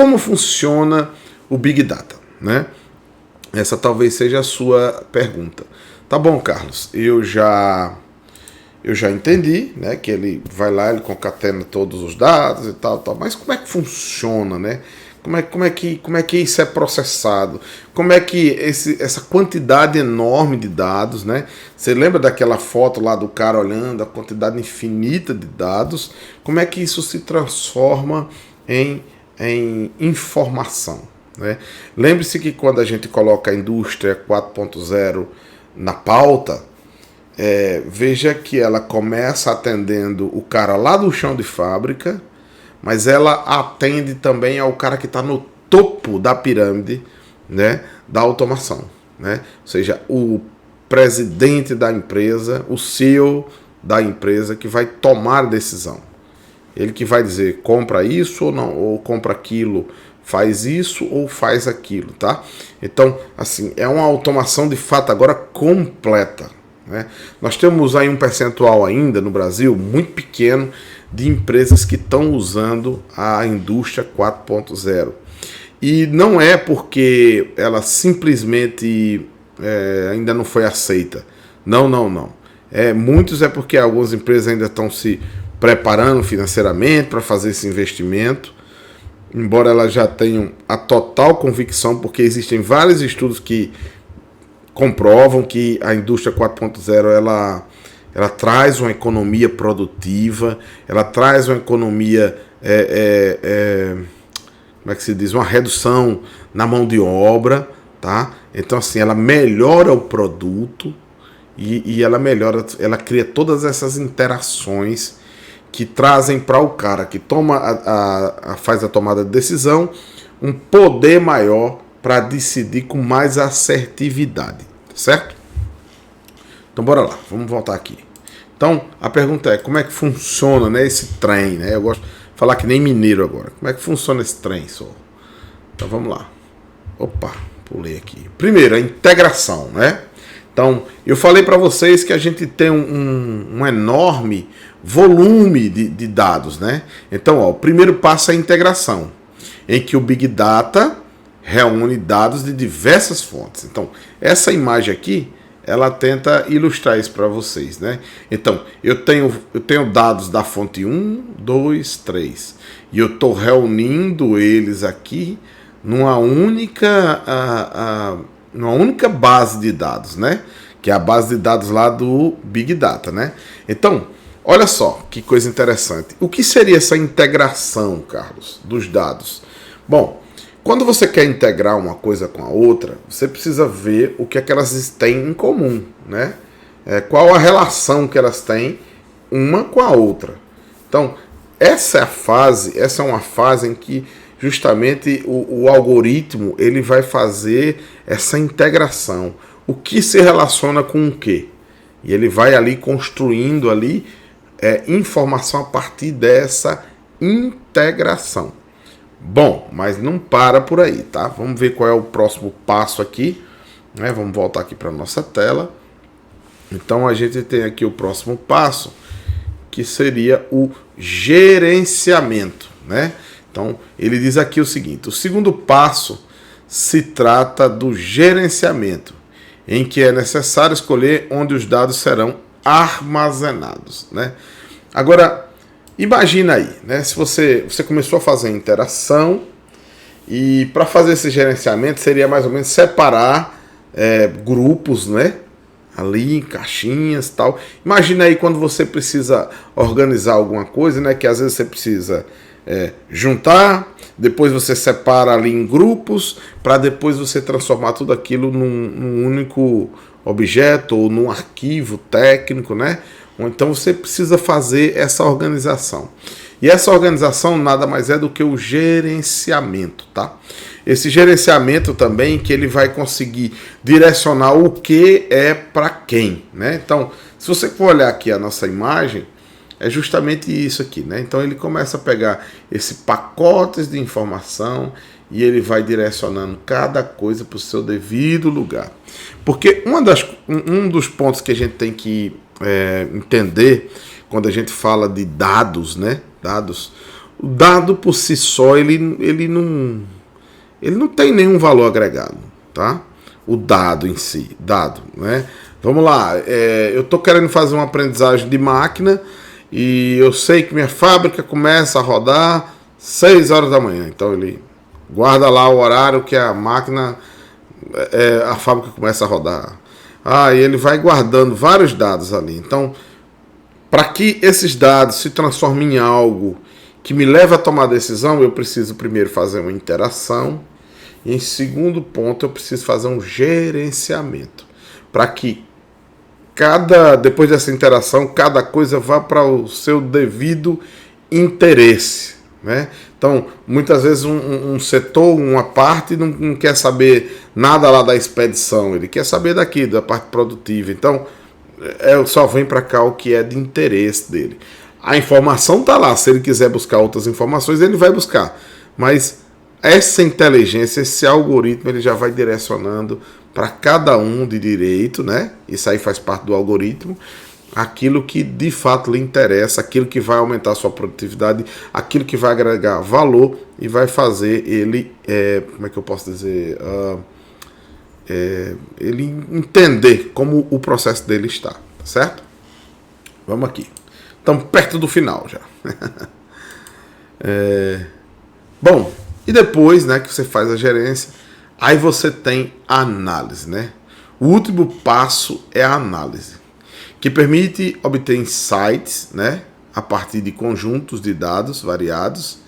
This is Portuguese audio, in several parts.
como funciona o Big Data, né? Essa talvez seja a sua pergunta. Tá bom, Carlos, eu já entendi, né, que ele vai lá, ele concatena todos os dados e tal, mas como é que funciona, né? Como é que isso é processado? Como é que essa quantidade enorme de dados, né? Você lembra daquela foto lá do cara olhando a quantidade infinita de dados? Como é que isso se transforma em informação, né? Lembre-se que quando a gente coloca a indústria 4.0 na pauta, veja que ela começa atendendo o cara lá do chão de fábrica, mas ela atende também ao cara que está no topo da pirâmide, né, da automação, né? Ou seja, o presidente da empresa, o CEO da empresa que vai tomar a decisão. Ele que vai dizer, compra isso ou não, ou compra aquilo, faz isso ou faz aquilo, tá? Então, assim, é uma automação de fato agora completa, né? Nós temos aí um percentual ainda no Brasil muito pequeno de empresas que estão usando a indústria 4.0. E não é porque ela simplesmente ainda não foi aceita. Não. Muitos é porque algumas empresas ainda estão se preparando financeiramente para fazer esse investimento, embora elas já tenham a total convicção, porque existem vários estudos que comprovam que a indústria 4.0 ela traz uma economia produtiva, ela traz uma economia, como é que se diz, uma redução na mão de obra, tá? Então assim, ela melhora o produto e ela cria todas essas interações que trazem para o cara que faz a tomada de decisão um poder maior para decidir com mais assertividade, certo? Então bora lá, vamos voltar aqui. Então a pergunta é, como é que funciona, né, esse trem, né? Eu gosto de falar que nem mineiro agora. Como é que funciona esse trem, só? Então vamos lá. Opa, pulei aqui. Primeiro, a integração, né? Então, eu falei para vocês que a gente tem um enorme volume de dados, né? Então, o primeiro passo é a integração, em que o Big Data reúne dados de diversas fontes. Então, essa imagem aqui, ela tenta ilustrar isso para vocês, né? Então, eu tenho dados da fonte 1, 2, 3, e eu estou reunindo eles aqui numa única base de dados, né? Que é a base de dados lá do Big Data, né? Então, olha só que coisa interessante. O que seria essa integração, Carlos, dos dados? Bom, quando você quer integrar uma coisa com a outra, você precisa ver o que é que elas têm em comum, né? Qual a relação que elas têm uma com a outra. Então, essa é uma fase em que justamente o algoritmo ele vai fazer essa integração. O que se relaciona com o quê? E ele vai ali construindo ali informação a partir dessa integração. Bom, mas não para por aí, tá? Vamos ver qual é o próximo passo aqui, né? Vamos voltar aqui para a nossa tela. Então a gente tem aqui o próximo passo, que seria o gerenciamento, né? Então ele diz aqui o seguinte: o segundo passo se trata do gerenciamento, em que é necessário escolher onde os dados serão armazenados, né? Agora, imagina aí, né? Se você começou a fazer interação e para fazer esse gerenciamento seria mais ou menos separar grupos, né? Ali em caixinhas e tal. Imagina aí quando você precisa organizar alguma coisa, né? Que às vezes você precisa juntar, depois você separa ali em grupos, para depois você transformar tudo aquilo num único objeto ou num arquivo técnico, né? Ou então você precisa fazer essa organização. E essa organização nada mais é do que o gerenciamento, tá? Esse gerenciamento também que ele vai conseguir direcionar o que é para quem, né? Então, se você for olhar aqui a nossa imagem, é justamente isso aqui, né? Então ele começa a pegar esse pacotes de informação e ele vai direcionando cada coisa para o seu devido lugar. Porque um dos pontos que a gente tem que entender quando a gente fala de dados, né? Dados, o dado por si só, ele não tem nenhum valor agregado, tá? O dado em si, né? Vamos lá, eu estou querendo fazer uma aprendizagem de máquina e eu sei que minha fábrica começa a rodar 6 horas da manhã. Então ele guarda lá o horário que a máquina, a fábrica começa a rodar. E ele vai guardando vários dados ali. Então, para que esses dados se transformem em algo que me leve a tomar decisão, eu preciso primeiro fazer uma interação. E em segundo ponto, eu preciso fazer um gerenciamento. Para que depois dessa interação, cada coisa vá para o seu devido interesse, né? Então, muitas vezes um setor, uma parte, não quer saber nada lá da expedição, ele quer saber daqui, da parte produtiva. Então, só vem para cá o que é de interesse dele. A informação está lá, se ele quiser buscar outras informações, ele vai buscar. Mas essa inteligência, esse algoritmo, ele já vai direcionando para cada um de direito, né? Isso aí faz parte do algoritmo, aquilo que de fato lhe interessa, aquilo que vai aumentar a sua produtividade, aquilo que vai agregar valor e vai fazer ele, como é que eu posso dizer, ele entender como o processo dele está, certo? Vamos aqui. Estamos perto do final já. Bom, e depois, né, que você faz a gerência, aí você tem a análise, né? O último passo é a análise, que permite obter insights, né, a partir de conjuntos de dados variados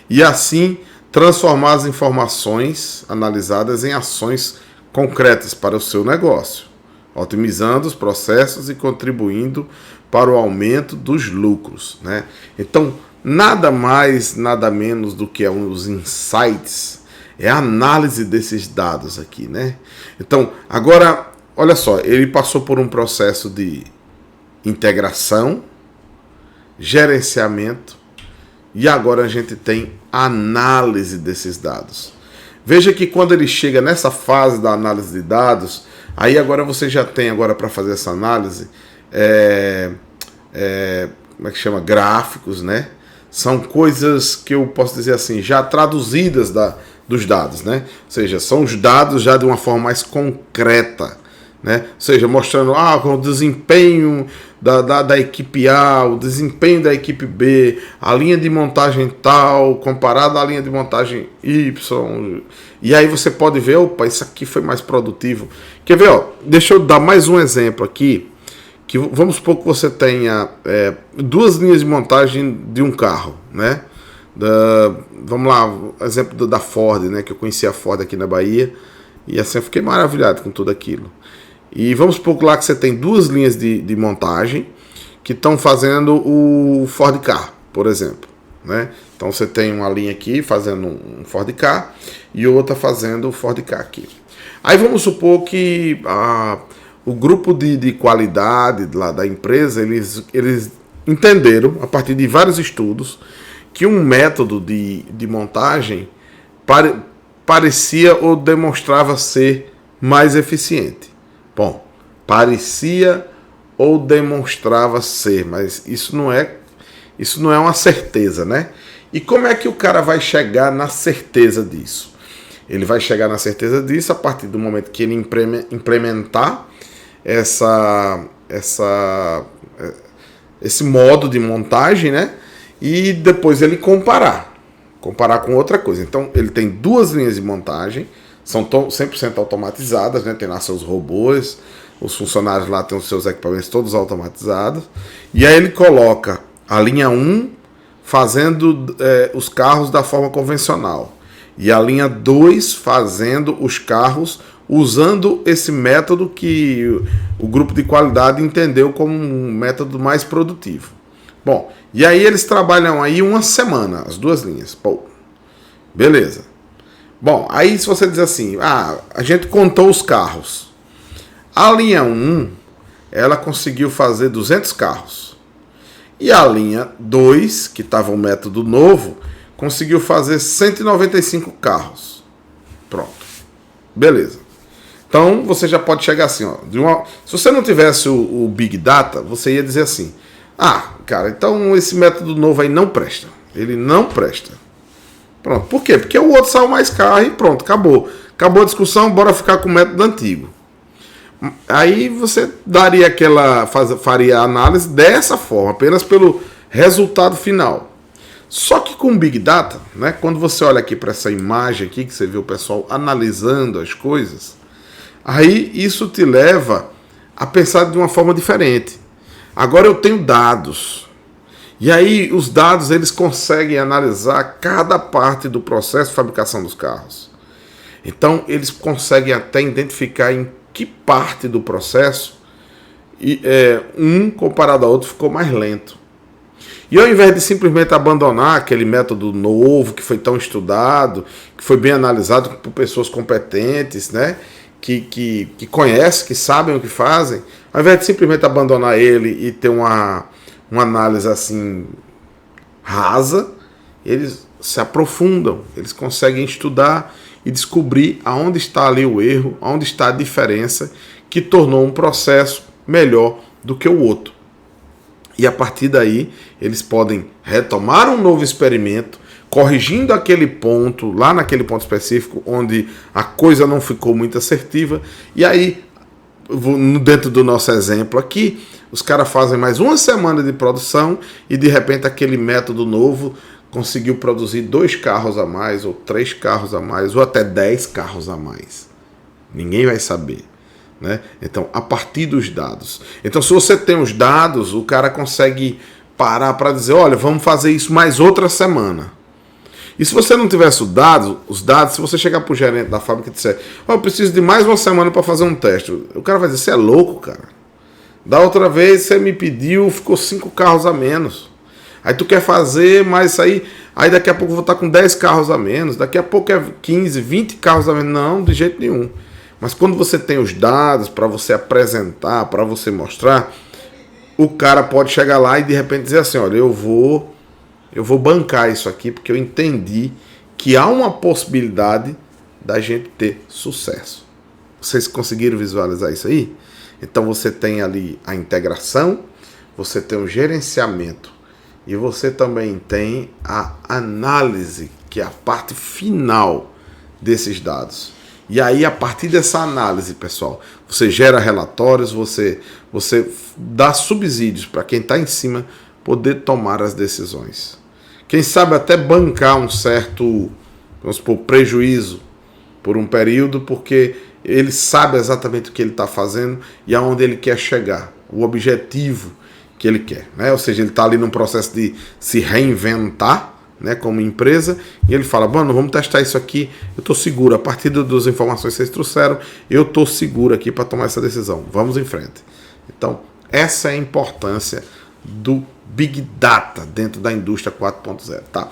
e assim transformar as informações analisadas em ações concretas para o seu negócio, otimizando os processos e contribuindo para o aumento dos lucros, né? Então, nada mais, nada menos do que os insights, é a análise desses dados aqui, né? Então, agora, olha só, ele passou por um processo de integração, gerenciamento e agora a gente tem análise desses dados. Veja que quando ele chega nessa fase da análise de dados, aí agora você já tem agora para fazer essa análise, como é que chama? Gráficos, né? São coisas que eu posso dizer assim, já traduzidas dos dados, né? Ou seja, são os dados já de uma forma mais concreta, né? Ou seja, mostrando o desempenho da equipe A, o desempenho da equipe B, a linha de montagem tal, comparada à linha de montagem Y. E aí você pode ver, opa, isso aqui foi mais produtivo. Quer ver, ó? Deixa eu dar mais um exemplo aqui. Que vamos supor que você tenha 2 linhas de montagem de um carro, né? Vamos lá, exemplo da Ford, né? Que eu conheci a Ford aqui na Bahia e assim eu fiquei maravilhado com tudo aquilo. E vamos supor lá que você tem 2 linhas de montagem que estão fazendo o Ford Ka, por exemplo, né? Então você tem uma linha aqui fazendo um Ford Ka e outra fazendo o Ford Ka aqui. Aí vamos supor que o grupo de qualidade lá da empresa, eles entenderam, a partir de vários estudos, que um método de montagem parecia ou demonstrava ser mais eficiente. Bom, parecia ou demonstrava ser, mas isso não é uma certeza, né? E como é que o cara vai chegar na certeza disso? Ele vai chegar na certeza disso a partir do momento que ele implementar esse modo de montagem, né? E depois ele comparar com outra coisa. Então ele tem 2 linhas de montagem, são 100% automatizadas, né? Tem lá seus robôs, os funcionários lá têm os seus equipamentos todos automatizados, e aí ele coloca a linha 1 fazendo os carros da forma convencional e a linha 2 fazendo os carros usando esse método que o grupo de qualidade entendeu como um método mais produtivo. Bom, e aí eles trabalham aí uma semana, as 2 linhas. Pô, beleza. Bom, aí se você diz assim, a gente contou os carros. A linha 1, ela conseguiu fazer 200 carros. E a linha 2, que estava um método novo, conseguiu fazer 195 carros. Pronto. Beleza. Então, você já pode chegar assim, ó. Se você não tivesse o Big Data, você ia dizer assim, cara, então esse método novo aí não presta. Ele não presta. Pronto. Por quê? Porque o outro saiu mais caro e pronto, acabou. Acabou a discussão, bora ficar com o método antigo. Aí você faria a análise dessa forma, apenas pelo resultado final. Só que com Big Data, né, quando você olha aqui para essa imagem aqui, que você vê o pessoal analisando as coisas, aí isso te leva a pensar de uma forma diferente. Agora eu tenho dados. E aí os dados eles conseguem analisar cada parte do processo de fabricação dos carros. Então eles conseguem até identificar em que parte do processo um comparado ao outro ficou mais lento. E ao invés de simplesmente abandonar aquele método novo que foi tão estudado, que foi bem analisado por pessoas competentes, né, que conhecem, que sabem o que fazem, ao invés de simplesmente abandonar ele e ter uma análise assim rasa, eles se aprofundam, eles conseguem estudar e descobrir aonde está ali o erro, aonde está a diferença que tornou um processo melhor do que o outro. E a partir daí eles podem retomar um novo experimento, corrigindo aquele ponto, lá naquele ponto específico onde a coisa não ficou muito assertiva, e aí dentro do nosso exemplo aqui, os caras fazem mais uma semana de produção e de repente aquele método novo conseguiu produzir 2 carros a mais, ou 3 carros a mais, ou até 10 carros a mais. Ninguém vai saber, né? Então, a partir dos dados. Então, se você tem os dados, o cara consegue parar para dizer, olha, vamos fazer isso mais outra semana. E se você não tivesse os dados, se você chegar para o gerente da fábrica e disser, eu preciso de mais uma semana para fazer um teste, o cara vai dizer, você é louco, cara. Da outra vez você me pediu, ficou 5 carros a menos. Aí tu quer fazer, mas aí daqui a pouco eu vou estar com 10 carros a menos, daqui a pouco é 15, 20 carros a menos. Não, de jeito nenhum. Mas quando você tem os dados para você apresentar, para você mostrar, o cara pode chegar lá e de repente dizer assim, olha, eu vou bancar isso aqui porque eu entendi que há uma possibilidade da gente ter sucesso. Vocês conseguiram visualizar isso aí? Então você tem ali a integração, você tem o gerenciamento e você também tem a análise, que é a parte final desses dados. E aí, a partir dessa análise, pessoal, você gera relatórios, você dá subsídios para quem está em cima poder tomar as decisões. Quem sabe até bancar um certo, vamos supor, prejuízo por um período, porque ele sabe exatamente o que ele está fazendo e aonde ele quer chegar, o objetivo que ele quer, né? Ou seja, ele está ali num processo de se reinventar, né, como empresa, e ele fala, mano, vamos testar isso aqui, eu estou seguro, a partir das informações que vocês trouxeram, eu estou seguro aqui para tomar essa decisão, vamos em frente. Então, essa é a importância do Big Data dentro da indústria 4.0, tá?